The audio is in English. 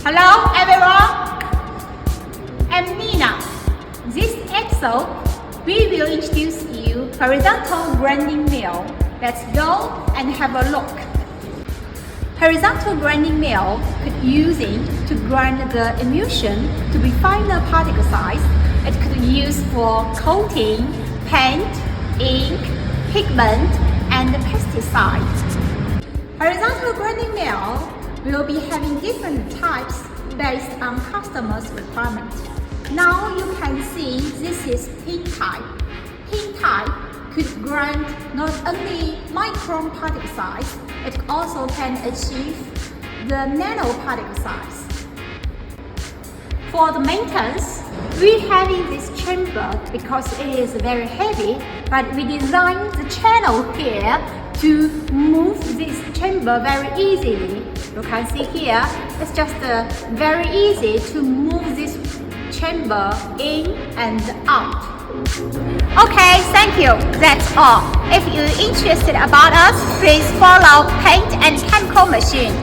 Hello everyone, I'm Nina. This episode, we will introduce you horizontal grinding mill. Let's go and have a look. Horizontal grinding mill could using to grind the emulsion to be finer particle size. It could be used for coating, paint, ink, pigment, and pesticide. Horizontal grinding mill will be having different types based on customers' requirement. Now you can see this is pin type. Pin type could grind not only micron particle size, it also can achieve the nano particle size. For the maintenance, we having this chamber because it is very heavy, but we designed the channel here to move this chamber very easily. You can see here, it's just very easy to move this chamber in and out. Okay, thank you. That's all. If you're interested about us, please follow Paint and Chemical Machine.